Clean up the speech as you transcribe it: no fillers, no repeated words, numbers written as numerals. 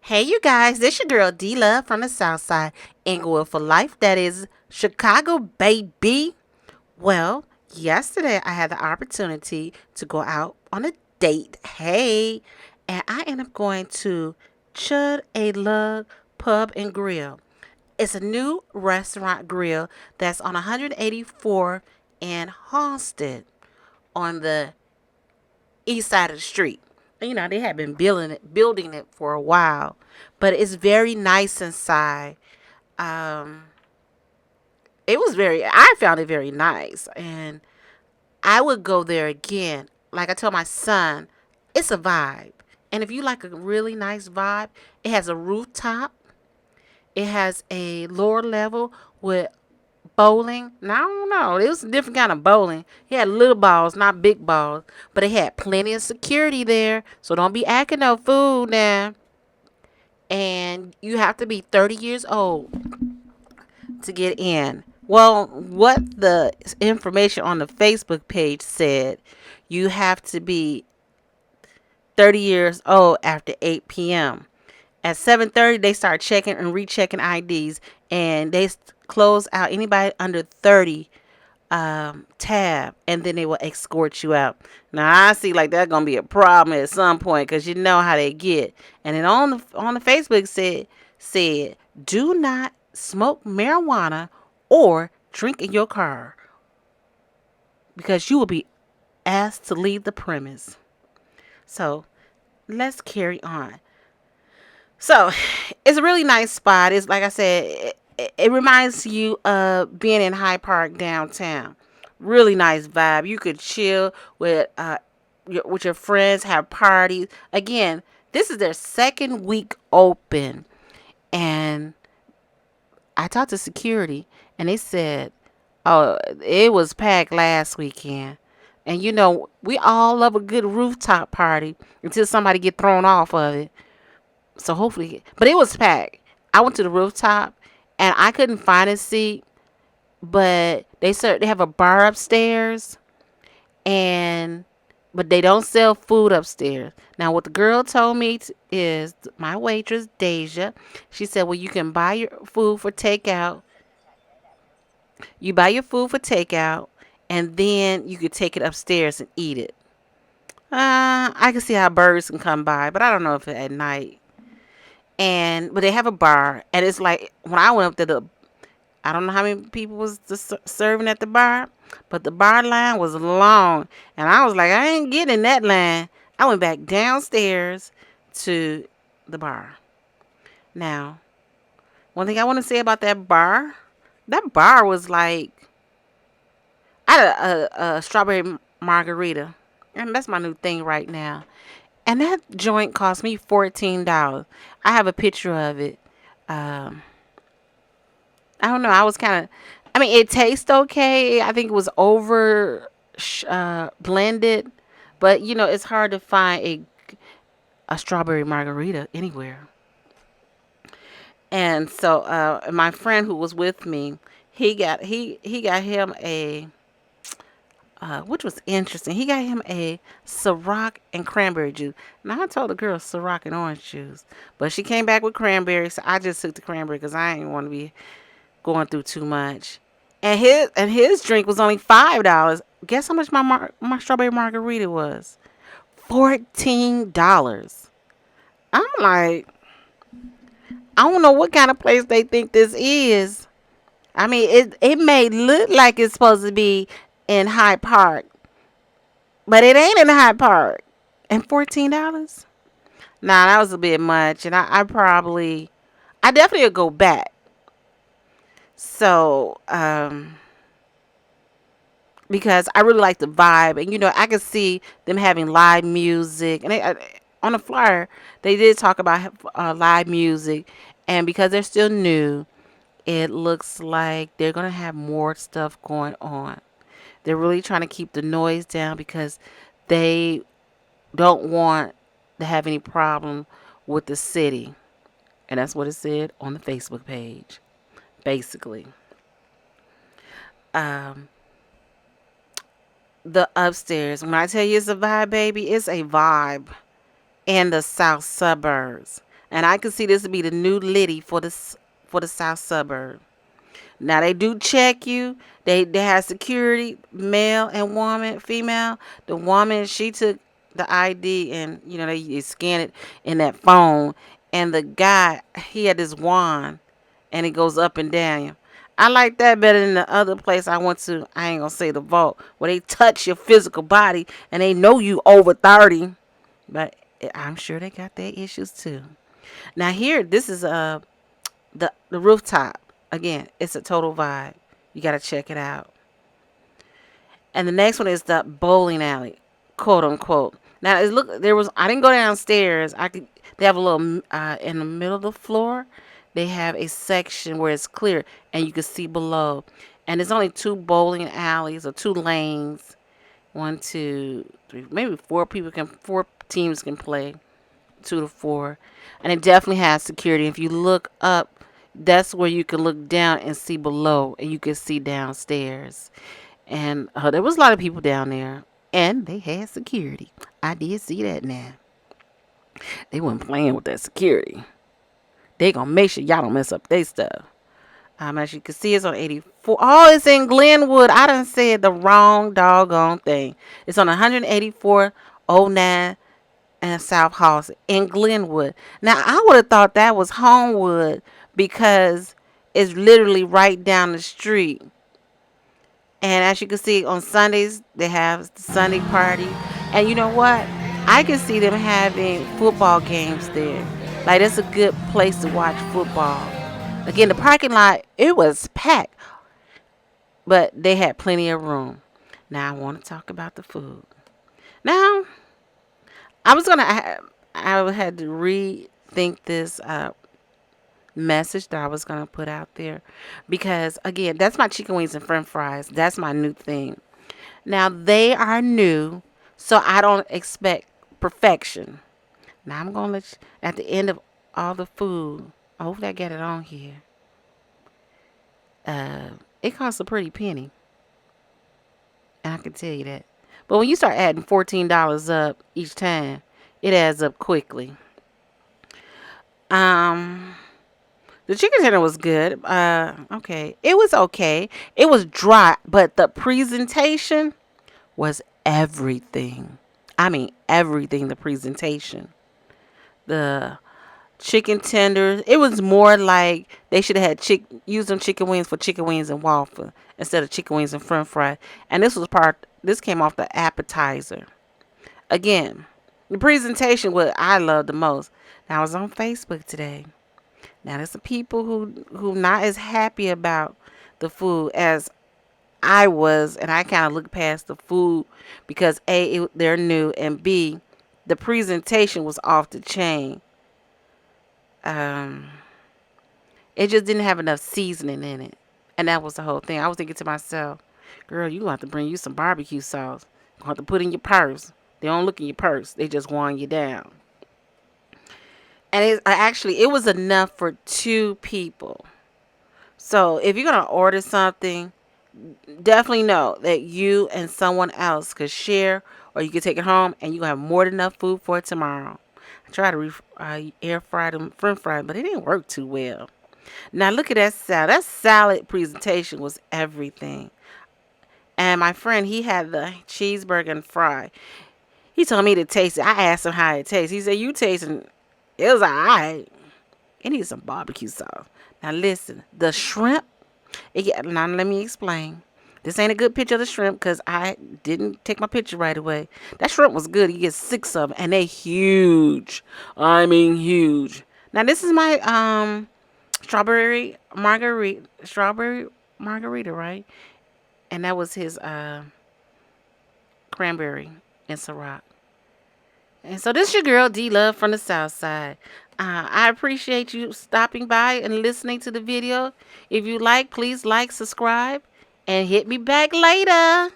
Hey, you guys, this your girl D Love from the South Side, Inglewood for life. That is Chicago, baby. Well, yesterday I had the opportunity to go out on a date. Hey, and I ended up going to Chub a Lug Pub and Grill. It's a new restaurant grill that's on 184 in Halsted on the east side of the street. They have been building it for a while, but it's very nice inside. Um, I found it very nice, and I would go there again. Like I told my son, it's a vibe. And if you like a really nice vibe, it has a rooftop. It has a lower level with bowling. Now, I don't know. It was a different kind of bowling. He had little balls, not big balls. But it had plenty of security there. So don't be acting no fool now. And you have to be 30 years old to get in. Well, what the information on the Facebook page said, you have to be 30 years old after 8 p.m. At 7:30, they start checking and rechecking IDs, and they close out anybody under 30 tab, and then they will escort you out. Now I see like that's gonna be a problem at some point because you know how they get. And then on the Facebook said do not smoke marijuana or drink in your car because you will be asked to leave the premise. So let's carry on. So it's a really nice spot. It's like I said, it reminds you of being in Hyde Park downtown. Really nice vibe. You could chill with your friends, have parties. Again, this is their second week open, and I talked to security, and they said, "Oh, it was packed last weekend." And we all love a good rooftop party until somebody get thrown off of it. So hopefully, but it was packed. I went to the rooftop and I couldn't find a seat, but they have a bar upstairs, and but they don't sell food upstairs. Now, what the girl told me is my waitress Deja. She said, "Well, you can buy your food for takeout. You buy your food for takeout, and then you could take it upstairs and eat it." I can see how birds can come by, but I don't know if it at night. But they have a bar, and it's like when I went up to the, I don't know how many people was serving at the bar, but the bar line was long, and I was like, I ain't getting in that line. I went back downstairs to the bar. Now, one thing I want to say about that bar was like, I had a strawberry margarita, and that's my new thing right now. And that joint cost me $14. I have a picture of it. Um, I don't know. I was kind of. I mean, it tastes okay. I think it was over blended, but it's hard to find a strawberry margarita anywhere. And so, my friend who was with me, he got him a which was interesting. He got him a Ciroc and cranberry juice. Now I told the girl Ciroc and orange juice, but she came back with cranberry, so I just took the cranberry because I didn't want to be going through too much. And his drink was only $5. Guess how much my strawberry margarita was? $14. I'm like, I don't know what kind of place they think this is. I mean, it may look like it's supposed to be in Hyde Park, but it ain't in Hyde Park. And $14? Nah, that was a bit much, and I definitely would go back. So, because I really like the vibe, and I could see them having live music, and on the flyer they did talk about live music, and because they're still new, it looks like they're gonna have more stuff going on. They're really trying to keep the noise down because they don't want to have any problem with the city, and that's what it said on the Facebook page. Basically, um, the upstairs. When I tell you it's a vibe, baby, it's a vibe in the South Suburbs. And I can see this to be the new Liddy for the South Suburb. Now they do check you. They have security, male and woman, female. The woman, she took the ID, and they scan it in that phone. And the guy, he had this wand, and it goes up and down. I like that better than the other place I went to. I ain't gonna say the vault, where they touch your physical body and they know you over 30. But I'm sure they got their issues too. Now here, this is the rooftop. Again, it's a total vibe. You gotta check it out. And the next one is the bowling alley, quote unquote. Now it look there was I didn't go downstairs. They have a little in the middle of the floor. They have a section where it's clear and you can see below. And there's only two bowling alleys or two lanes. One, two, three, maybe four teams can play. 2 to 4, and it definitely has security. If you look up, that's where you can look down and see below, and you can see downstairs. And there was a lot of people down there, and they had security. I did see that. Now they weren't playing with that security. They gonna make sure y'all don't mess up their stuff. As you can see, it's on 84. Oh, it's in Glenwood. I done said the wrong doggone thing. It's on 18409 and South Halls in Glenwood. Now, I would have thought that was Homewood because it's literally right down the street. And as you can see, on Sundays, they have the Sunday party. And you know what? I can see them having football games there. Like, it's a good place to watch football. Again, the parking lot, it was packed, but they had plenty of room. Now, I want to talk about the food. Now, I had to rethink this message that I was gonna put out there, because again, that's my chicken wings and French fries. That's my new thing. Now they are new, so I don't expect perfection. Now I'm gonna let you, at the end of all the food. I hope I get it on here. Uh, it costs a pretty penny, and I can tell you that. But when you start adding $14 up each time, it adds up quickly. Um, the chicken tender was good. Okay, it was okay. It was dry, but the presentation was everything. I mean, everything. The presentation, the chicken tenders. It was more like they should have had used them chicken wings for chicken wings and waffle instead of chicken wings and French fry. And this was part. This came off the appetizer. Again, the presentation what I loved the most. Now I was on Facebook today. Now there's some people who not as happy about the food as I was, and I kind of looked past the food because they're new, and B, the presentation was off the chain. Um, it just didn't have enough seasoning in it, and that was the whole thing. I was thinking to myself, girl, you gonna have to bring you some barbecue sauce. You gonna have to put in your purse. They don't look in your purse. They just wind you down. And it was enough for 2 people. So if you're gonna order something, definitely know that you and someone else could share, or you could take it home, and you have more than enough food for tomorrow. I tried to air fry them French fries, but it didn't work too well. Now look at that salad. That salad presentation was everything. And my friend, he had the cheeseburger and fry. He told me to taste it. I asked him how it tastes. He said, "You tasting? It was alright. It needs some barbecue sauce." Now listen, the shrimp. Now let me explain. This ain't a good picture of the shrimp because I didn't take my picture right away. That shrimp was good. You get 6 of them, and they huge. I mean huge. Now this is my strawberry margarita, right? And that was his cranberry and Ciroc. And so this is your girl D Love from the South Side. I appreciate you stopping by and listening to the video. If you like, please like, subscribe, and hit me back later.